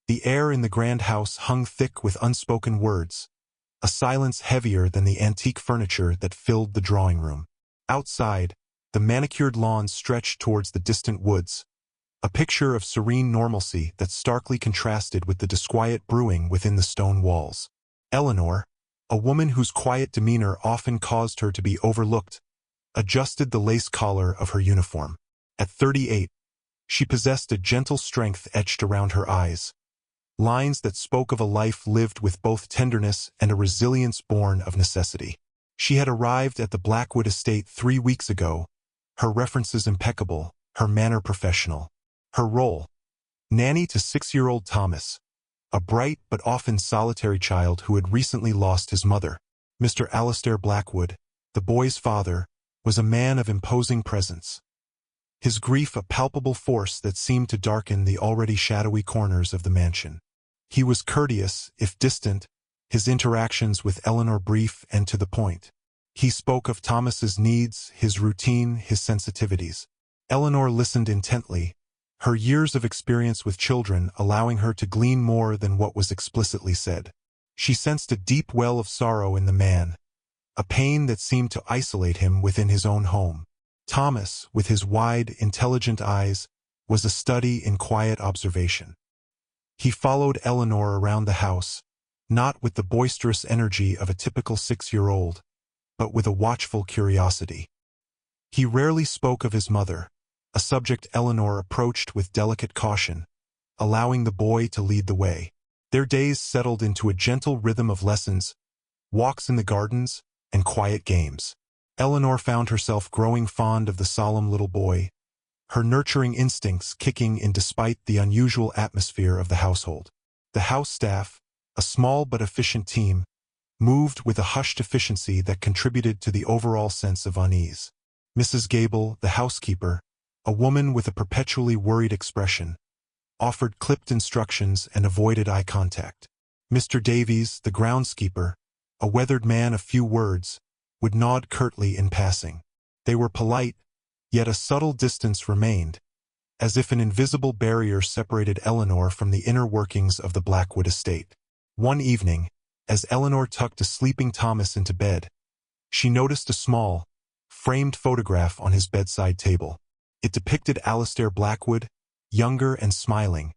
The air in the grand house hung thick with unspoken words, a silence heavier than the antique furniture that filled the drawing room. Outside, the manicured lawns stretched towards the distant woods, a picture of serene normalcy that starkly contrasted with the disquiet brewing within the stone walls. Eleanor, a woman whose quiet demeanor often caused her to be overlooked, adjusted the lace collar of her uniform. At 38, she possessed a gentle strength etched around her eyes, lines that spoke of a life lived with both tenderness and a resilience born of necessity. She had arrived at the Blackwood estate 3 weeks ago, her references impeccable, her manner professional. Her role: nanny to 6-year-old Thomas, a bright but often solitary child who had recently lost his mother. Mr. Alistair Blackwood, the boy's father, was a man of imposing presence, his grief a palpable force that seemed to darken the already shadowy corners of the mansion. He was courteous, if distant, his interactions with Eleanor brief and to the point. He spoke of Thomas's needs, his routine, his sensitivities. Eleanor listened intently, her years of experience with children allowing her to glean more than what was explicitly said. She sensed a deep well of sorrow in the man, a pain that seemed to isolate him within his own home. Thomas, with his wide, intelligent eyes, was a study in quiet observation. He followed Eleanor around the house, not with the boisterous energy of a typical 6-year-old, but with a watchful curiosity. He rarely spoke of his mother, a subject Eleanor approached with delicate caution, allowing the boy to lead the way. Their days settled into a gentle rhythm of lessons, walks in the gardens, and quiet games. Eleanor found herself growing fond of the solemn little boy, her nurturing instincts kicking in despite the unusual atmosphere of the household. The house staff, a small but efficient team, moved with a hushed efficiency that contributed to the overall sense of unease. Mrs. Gable, the housekeeper, a woman with a perpetually worried expression, offered clipped instructions and avoided eye contact. Mr. Davies, the groundskeeper, a weathered man of few words, would nod curtly in passing. They were polite, yet a subtle distance remained, as if an invisible barrier separated Eleanor from the inner workings of the Blackwood estate. One evening, as Eleanor tucked a sleeping Thomas into bed, she noticed a small, framed photograph on his bedside table. It depicted Alistair Blackwood, younger and smiling,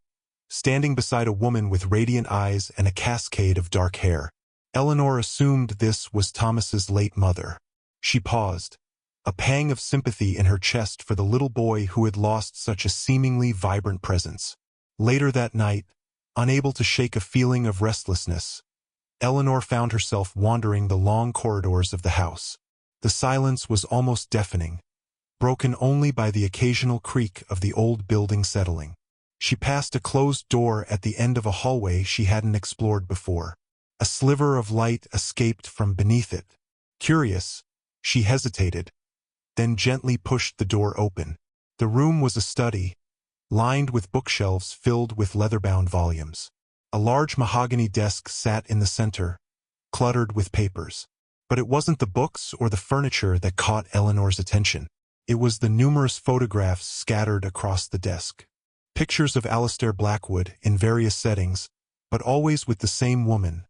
standing beside a woman with radiant eyes and a cascade of dark hair. Eleanor assumed this was Thomas's late mother. She paused, a pang of sympathy in her chest for the little boy who had lost such a seemingly vibrant presence. Later that night, unable to shake a feeling of restlessness, Eleanor found herself wandering the long corridors of the house. The silence was almost deafening, broken only by the occasional creak of the old building settling. She passed a closed door at the end of a hallway she hadn't explored before. A sliver of light escaped from beneath it. Curious, she hesitated, then gently pushed the door open. The room was a study, lined with bookshelves filled with leather-bound volumes. A large mahogany desk sat in the center, cluttered with papers. But it wasn't the books or the furniture that caught Eleanor's attention. It was the numerous photographs scattered across the desk. Pictures of Alistair Blackwood in various settings, but always with the same woman,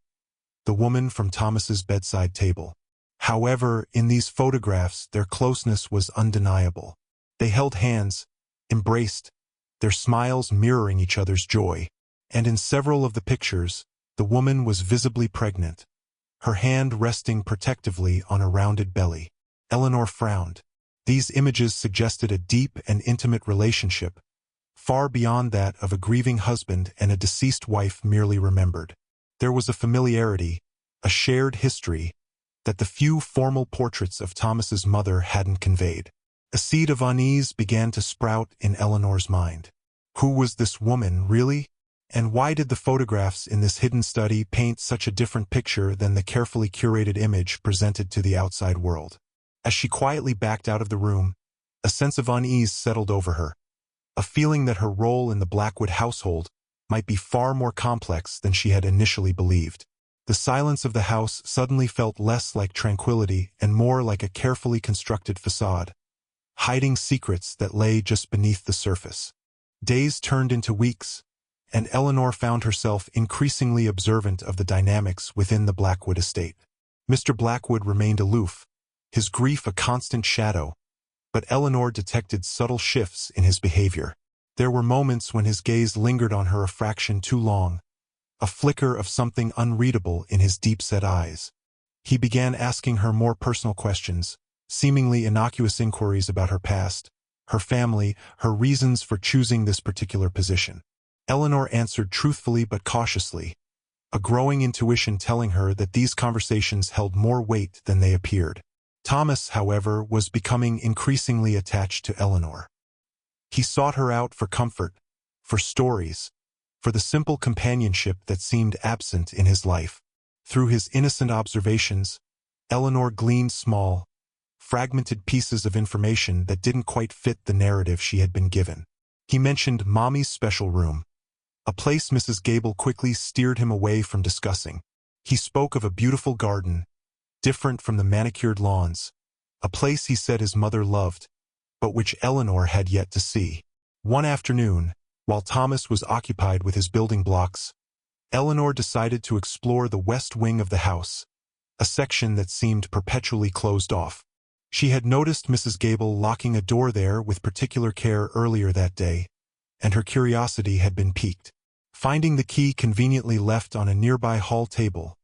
the woman from Thomas's bedside table. However, in these photographs, their closeness was undeniable. They held hands, embraced, their smiles mirroring each other's joy. And in several of the pictures, the woman was visibly pregnant, her hand resting protectively on a rounded belly. Eleanor frowned. These images suggested a deep and intimate relationship, far beyond that of a grieving husband and a deceased wife merely remembered. There was a familiarity, a shared history, that the few formal portraits of Thomas's mother hadn't conveyed. A seed of unease began to sprout in Eleanor's mind. Who was this woman, really? And why did the photographs in this hidden study paint such a different picture than the carefully curated image presented to the outside world? As she quietly backed out of the room, a sense of unease settled over her, a feeling that her role in the Blackwood household might be far more complex than she had initially believed. The silence of the house suddenly felt less like tranquility and more like a carefully constructed facade, hiding secrets that lay just beneath the surface. Days turned into weeks, and Eleanor found herself increasingly observant of the dynamics within the Blackwood estate. Mr. Blackwood remained aloof, his grief a constant shadow, but Eleanor detected subtle shifts in his behavior. There were moments when his gaze lingered on her a fraction too long, a flicker of something unreadable in his deep-set eyes. He began asking her more personal questions, seemingly innocuous inquiries about her past, her family, her reasons for choosing this particular position. Eleanor answered truthfully but cautiously, a growing intuition telling her that these conversations held more weight than they appeared. Thomas, however, was becoming increasingly attached to Eleanor. He sought her out for comfort, for stories, for the simple companionship that seemed absent in his life. Through his innocent observations, Eleanor gleaned small, fragmented pieces of information that didn't quite fit the narrative she had been given. He mentioned Mommy's special room, a place Mrs. Gable quickly steered him away from discussing. He spoke of a beautiful garden, different from the manicured lawns, a place he said his mother loved, but which Eleanor had yet to see. One afternoon, while Thomas was occupied with his building blocks, Eleanor decided to explore the west wing of the house, a section that seemed perpetually closed off. She had noticed Mrs. Gable locking a door there with particular care earlier that day, and her curiosity had been piqued. Finding the key conveniently left on a nearby hall table,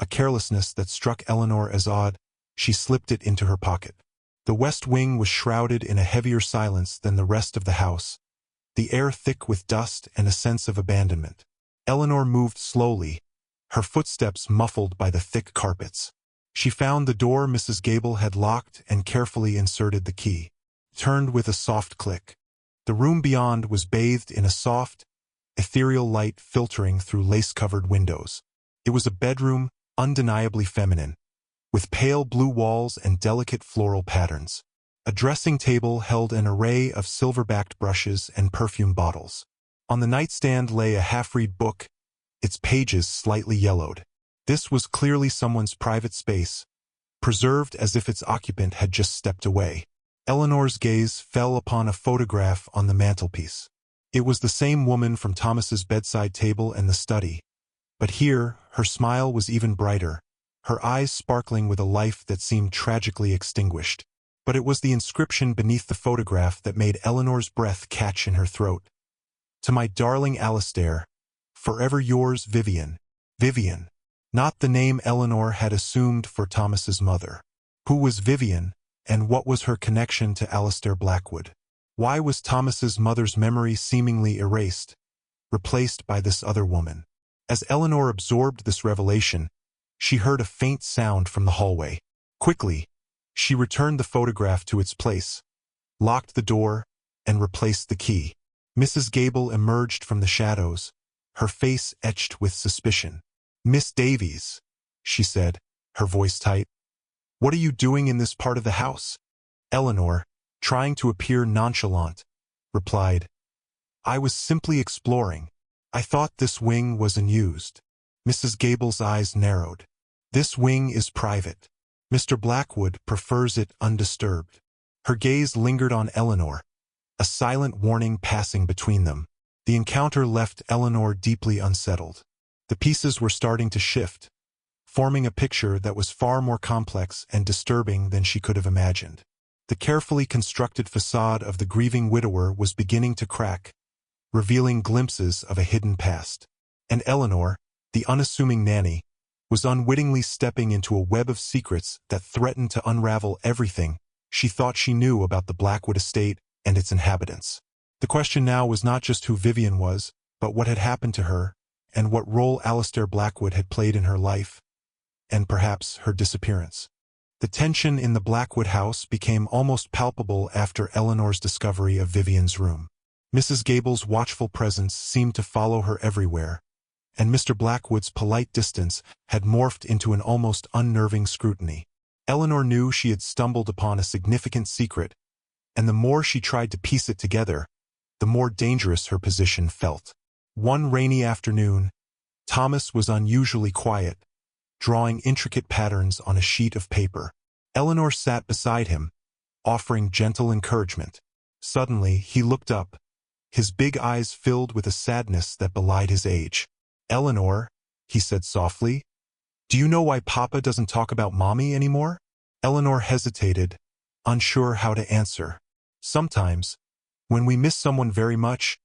a carelessness that struck Eleanor as odd, she slipped it into her pocket. The west wing was shrouded in a heavier silence than the rest of the house, the air thick with dust and a sense of abandonment. Eleanor moved slowly, her footsteps muffled by the thick carpets. She found the door Mrs. Gable had locked and carefully inserted the key. Turned with a soft click. The room beyond was bathed in a soft, ethereal light filtering through lace-covered windows. It was a bedroom, undeniably feminine, with pale blue walls and delicate floral patterns. A dressing table held an array of silver-backed brushes and perfume bottles. On the nightstand lay a half-read book, its pages slightly yellowed. This was clearly someone's private space, preserved as if its occupant had just stepped away. Eleanor's gaze fell upon a photograph on the mantelpiece. It was the same woman from Thomas's bedside table and the study, but here her smile was even brighter, her eyes sparkling with a life that seemed tragically extinguished. But it was the inscription beneath the photograph that made Eleanor's breath catch in her throat. To my darling Alistair, forever yours, Vivian. Vivian. Not the name Eleanor had assumed for Thomas's mother. Who was Vivian, and what was her connection to Alistair Blackwood? Why was Thomas's mother's memory seemingly erased, replaced by this other woman? As Eleanor absorbed this revelation, she heard a faint sound from the hallway. Quickly, she returned the photograph to its place, locked the door, and replaced the key. Mrs. Gable emerged from the shadows, her face etched with suspicion. "Miss Davies," she said, her voice tight. "What are you doing in this part of the house?" Eleanor, trying to appear nonchalant, replied, "I was simply exploring. I thought this wing was unused." Mrs. Gable's eyes narrowed. "This wing is private. Mr. Blackwood prefers it undisturbed." Her gaze lingered on Eleanor, a silent warning passing between them. The encounter left Eleanor deeply unsettled. The pieces were starting to shift, forming a picture that was far more complex and disturbing than she could have imagined. The carefully constructed facade of the grieving widower was beginning to crack, revealing glimpses of a hidden past. And Eleanor, the unassuming Nanny, was unwittingly stepping into a web of secrets that threatened to unravel everything she thought she knew about the Blackwood estate and its inhabitants. The question now was not just who Vivian was, but what had happened to her, and what role Alistair Blackwood had played in her life, and perhaps her disappearance. The tension in the Blackwood house became almost palpable after Eleanor's discovery of Vivian's room. Mrs. Gable's watchful presence seemed to follow her everywhere, and Mr. Blackwood's polite distance had morphed into an almost unnerving scrutiny. Eleanor knew she had stumbled upon a significant secret, and the more she tried to piece it together, the more dangerous her position felt. One rainy afternoon, Thomas was unusually quiet, drawing intricate patterns on a sheet of paper. Eleanor sat beside him, offering gentle encouragement. Suddenly, he looked up, his big eyes filled with a sadness that belied his age. "Eleanor," he said softly, "do you know why Papa doesn't talk about Mommy anymore?" Eleanor hesitated, unsure how to answer. "Sometimes, when we miss someone very much,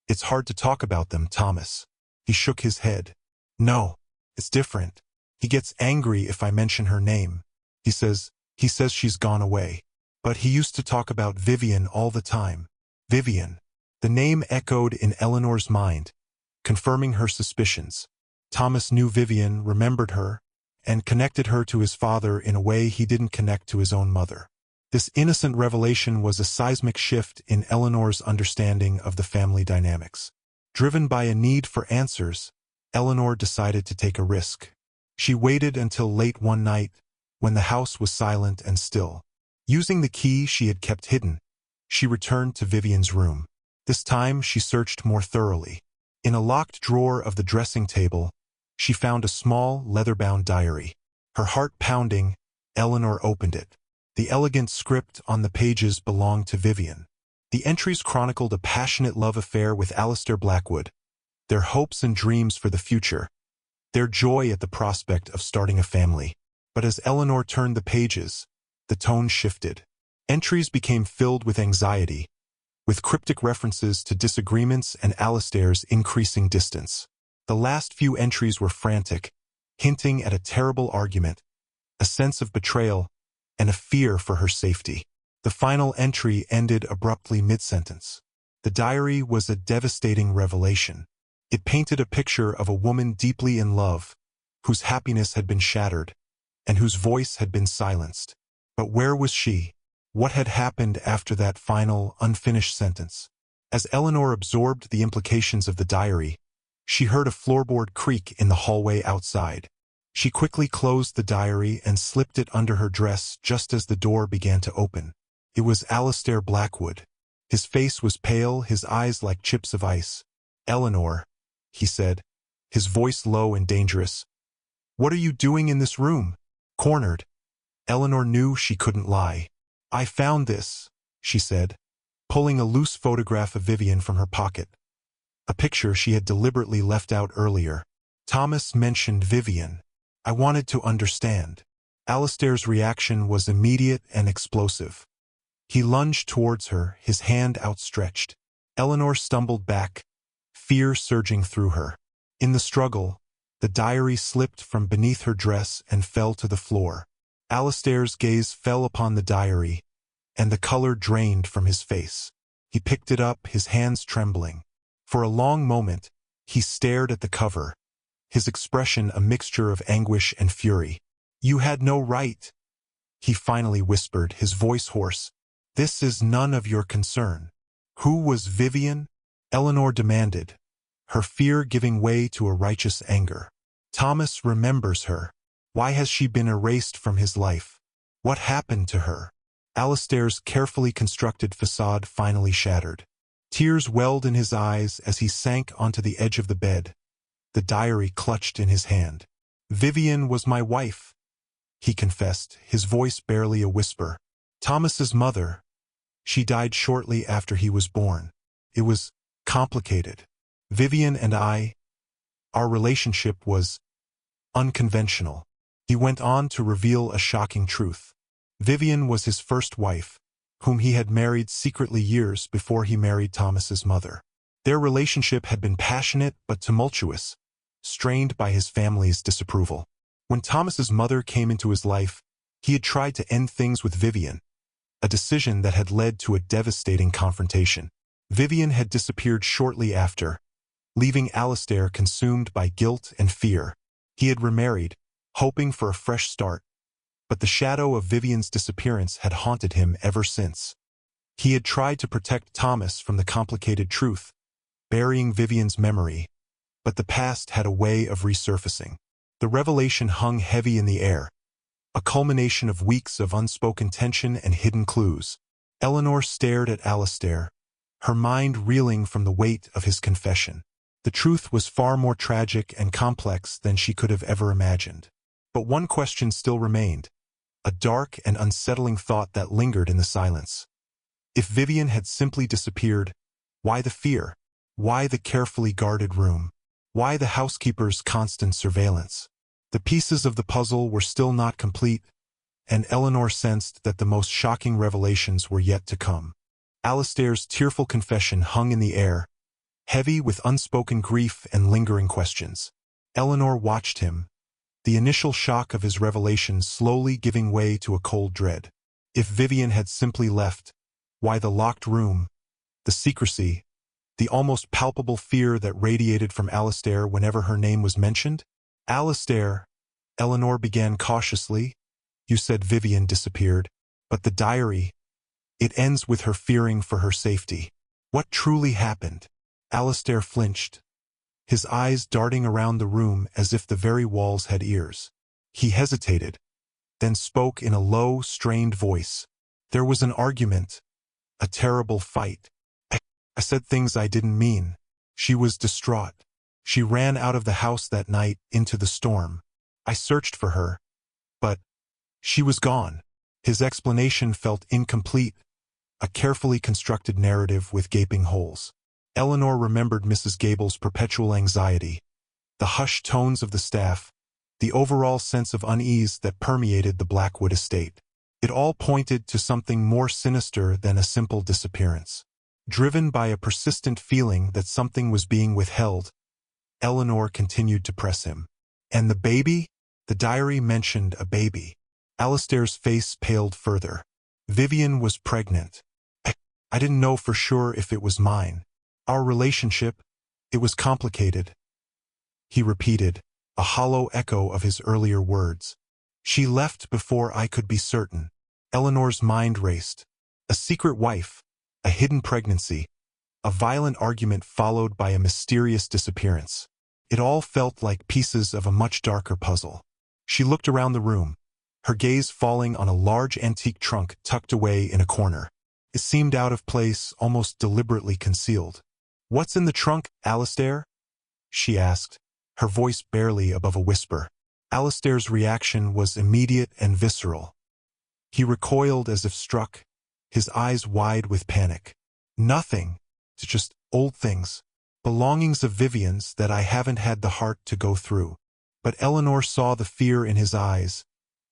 it's hard to talk about them, Thomas." He shook his head. "No, it's different. He gets angry if I mention her name. He says she's gone away. But he used to talk about Vivian all the time." Vivian. The name echoed in Eleanor's mind, confirming her suspicions. Thomas knew Vivian, remembered her, and connected her to his father in a way he didn't connect to his own mother. This innocent revelation was a seismic shift in Eleanor's understanding of the family dynamics. Driven by a need for answers, Eleanor decided to take a risk. She waited until late one night, when the house was silent and still. Using the key she had kept hidden, she returned to Vivian's room. This time she searched more thoroughly. In a locked drawer of the dressing table, she found a small, leather-bound diary. Her heart pounding, Eleanor opened it. The elegant script on the pages belonged to Vivian. The entries chronicled a passionate love affair with Alistair Blackwood, their hopes and dreams for the future, their joy at the prospect of starting a family. But as Eleanor turned the pages, the tone shifted. Entries became filled with anxiety, with cryptic references to disagreements and Alistair's increasing distance. The last few entries were frantic, hinting at a terrible argument, a sense of betrayal, and a fear for her safety. The final entry ended abruptly mid-sentence. The diary was a devastating revelation. It painted a picture of a woman deeply in love, whose happiness had been shattered, and whose voice had been silenced. But where was she? What had happened after that final, unfinished sentence? As Eleanor absorbed the implications of the diary, she heard a floorboard creak in the hallway outside. She quickly closed the diary and slipped it under her dress just as the door began to open. It was Alistair Blackwood. His face was pale, his eyes like chips of ice. "Eleanor," he said, his voice low and dangerous. "What are you doing in this room?" Cornered, Eleanor knew she couldn't lie. "I found this," she said, pulling a loose photograph of Vivian from her pocket. A picture she had deliberately left out earlier. Thomas mentioned Vivian. "I wanted to understand." Alistair's reaction was immediate and explosive. He lunged towards her, his hand outstretched. Eleanor stumbled back, fear surging through her. In the struggle, the diary slipped from beneath her dress and fell to the floor. Alistair's gaze fell upon the diary, and the color drained from his face. He picked it up, his hands trembling. For a long moment, he stared at the cover, his expression a mixture of anguish and fury. "You had no right," he finally whispered, his voice hoarse. "This is none of your concern." "Who was Vivian?" Eleanor demanded, her fear giving way to a righteous anger. "Thomas remembers her. Why has she been erased from his life? What happened to her?" Alistair's carefully constructed facade finally shattered. Tears welled in his eyes as he sank onto the edge of the bed, the diary clutched in his hand. "Vivian was my wife," he confessed, his voice barely a whisper. "Thomas's mother. She died shortly after he was born. It was complicated. Vivian and our relationship was unconventional." He went on to reveal a shocking truth. Vivian was his first wife, whom he had married secretly years before he married Thomas's mother. Their relationship had been passionate but tumultuous, strained by his family's disapproval. When Thomas's mother came into his life, he had tried to end things with Vivian, a decision that had led to a devastating confrontation. Vivian had disappeared shortly after, leaving Alistair consumed by guilt and fear. He had remarried, hoping for a fresh start, but the shadow of Vivian's disappearance had haunted him ever since. He had tried to protect Thomas from the complicated truth, burying Vivian's memory, but the past had a way of resurfacing. The revelation hung heavy in the air, a culmination of weeks of unspoken tension and hidden clues. Eleanor stared at Alistair, her mind reeling from the weight of his confession. The truth was far more tragic and complex than she could have ever imagined. But one question still remained, a dark and unsettling thought that lingered in the silence. If Vivian had simply disappeared, Why the fear? Why the carefully guarded room? Why the housekeeper's constant surveillance? The pieces of the puzzle were still not complete, and Eleanor sensed that the most shocking revelations were yet to come. Alistair's tearful confession hung in the air, heavy with unspoken grief and lingering questions. Eleanor watched him, the initial shock of his revelation slowly giving way to a cold dread. If Vivian had simply left, why the locked room, the secrecy, the almost palpable fear that radiated from Alistair whenever her name was mentioned? Alistair, Eleanor began cautiously. You said Vivian disappeared, but the diary, it ends with her fearing for her safety. What truly happened? Alistair flinched, his eyes darting around the room as if the very walls had ears. He hesitated, then spoke in a low, strained voice. There was an argument, a terrible fight. I said things I didn't mean. She was distraught. She ran out of the house that night into the storm. I searched for her, but she was gone. His explanation felt incomplete, a carefully constructed narrative with gaping holes. Eleanor remembered Mrs. Gable's perpetual anxiety, the hushed tones of the staff, the overall sense of unease that permeated the Blackwood estate. It all pointed to something more sinister than a simple disappearance. Driven by a persistent feeling that something was being withheld, Eleanor continued to press him. And the baby? The diary mentioned a baby. Alistair's face paled further. Vivian was pregnant. I didn't know for sure if it was mine. Our relationship, it was complicated. He repeated, a hollow echo of his earlier words. She left before I could be certain. Eleanor's mind raced. A secret wife, a hidden pregnancy, a violent argument followed by a mysterious disappearance. It all felt like pieces of a much darker puzzle. She looked around the room, her gaze falling on a large antique trunk tucked away in a corner. It seemed out of place, almost deliberately concealed. What's in the trunk, Alistair? She asked, her voice barely above a whisper. Alistair's reaction was immediate and visceral. He recoiled as if struck, his eyes wide with panic. Nothing. It's just old things. Belongings of Vivian's that I haven't had the heart to go through. But Eleanor saw the fear in his eyes,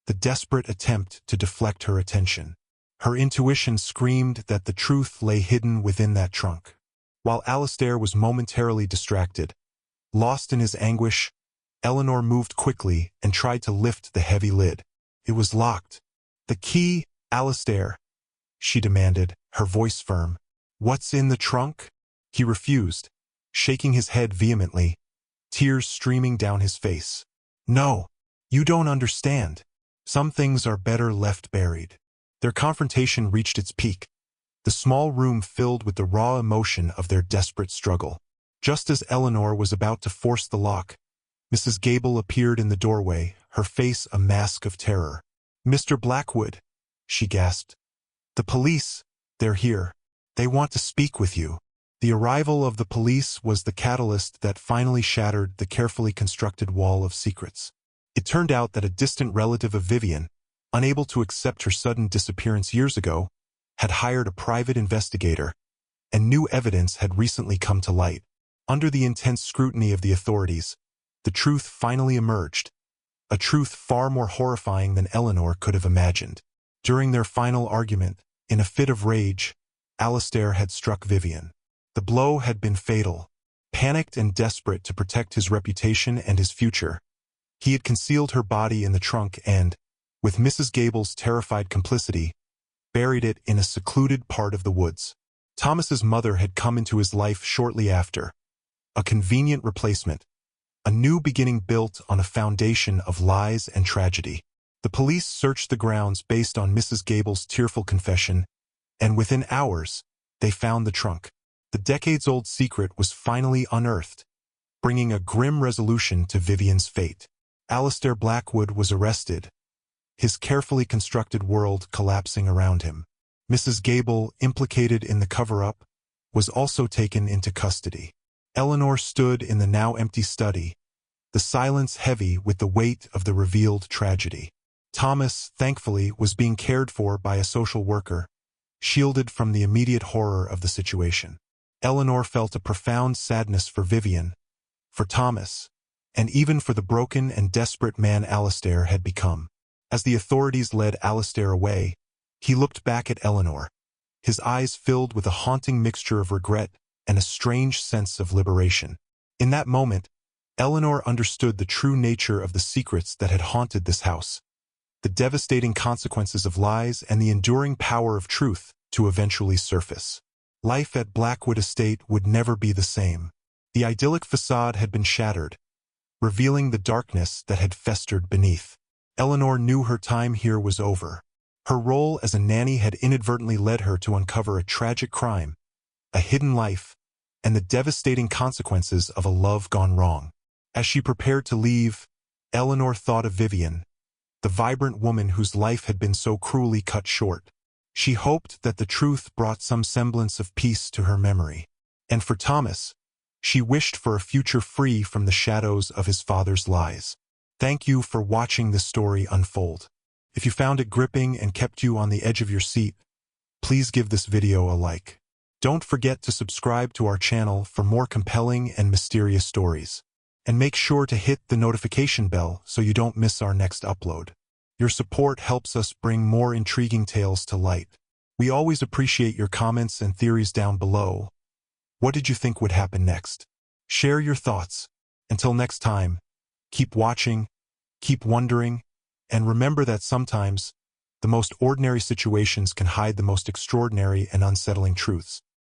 the desperate attempt to deflect her attention. Her intuition screamed that the truth lay hidden within that trunk. While Alistair was momentarily distracted, lost in his anguish, Eleanor moved quickly and tried to lift the heavy lid. It was locked. The key, Alistair, she demanded, her voice firm. What's in the trunk? He refused, shaking his head vehemently, tears streaming down his face. No, you don't understand. Some things are better left buried. Their confrontation reached its peak, the small room filled with the raw emotion of their desperate struggle. Just as Eleanor was about to force the lock, Mrs. Gable appeared in the doorway, her face a mask of terror. Mr. Blackwood, she gasped. The police, they're here. They want to speak with you. The arrival of the police was the catalyst that finally shattered the carefully constructed wall of secrets. It turned out that a distant relative of Vivian, unable to accept her sudden disappearance years ago, had hired a private investigator, and new evidence had recently come to light. Under the intense scrutiny of the authorities, the truth finally emerged, a truth far more horrifying than Eleanor could have imagined. During their final argument, in a fit of rage, Alistair had struck Vivian. The blow had been fatal. Panicked and desperate to protect his reputation and his future, he had concealed her body in the trunk and, with Mrs. Gable's terrified complicity, buried it in a secluded part of the woods. Thomas's mother had come into his life shortly after, a convenient replacement, a new beginning built on a foundation of lies and tragedy. The police searched the grounds based on Mrs. Gable's tearful confession, and within hours, they found the trunk. The decades-old secret was finally unearthed, bringing a grim resolution to Vivian's fate. Alistair Blackwood was arrested, his carefully constructed world collapsing around him. Mrs. Gable, implicated in the cover-up, was also taken into custody. Eleanor stood in the now empty study, the silence heavy with the weight of the revealed tragedy. Thomas, thankfully, was being cared for by a social worker, shielded from the immediate horror of the situation. Eleanor felt a profound sadness for Vivian, for Thomas, and even for the broken and desperate man Alistair had become. As the authorities led Alistair away, he looked back at Eleanor, his eyes filled with a haunting mixture of regret and a strange sense of liberation. In that moment, Eleanor understood the true nature of the secrets that had haunted this house, the devastating consequences of lies and the enduring power of truth to eventually surface. Life at Blackwood Estate would never be the same. The idyllic facade had been shattered, revealing the darkness that had festered beneath. Eleanor knew her time here was over. Her role as a nanny had inadvertently led her to uncover a tragic crime, a hidden life, and the devastating consequences of a love gone wrong. As she prepared to leave, Eleanor thought of Vivian, the vibrant woman whose life had been so cruelly cut short. She hoped that the truth brought some semblance of peace to her memory. And for Thomas, she wished for a future free from the shadows of his father's lies. Thank you for watching this story unfold. If you found it gripping and kept you on the edge of your seat, please give this video a like. Don't forget to subscribe to our channel for more compelling and mysterious stories. And make sure to hit the notification bell so you don't miss our next upload. Your support helps us bring more intriguing tales to light. We always appreciate your comments and theories down below. What did you think would happen next? Share your thoughts. Until next time, keep watching, keep wondering, and remember that sometimes the most ordinary situations can hide the most extraordinary and unsettling truths.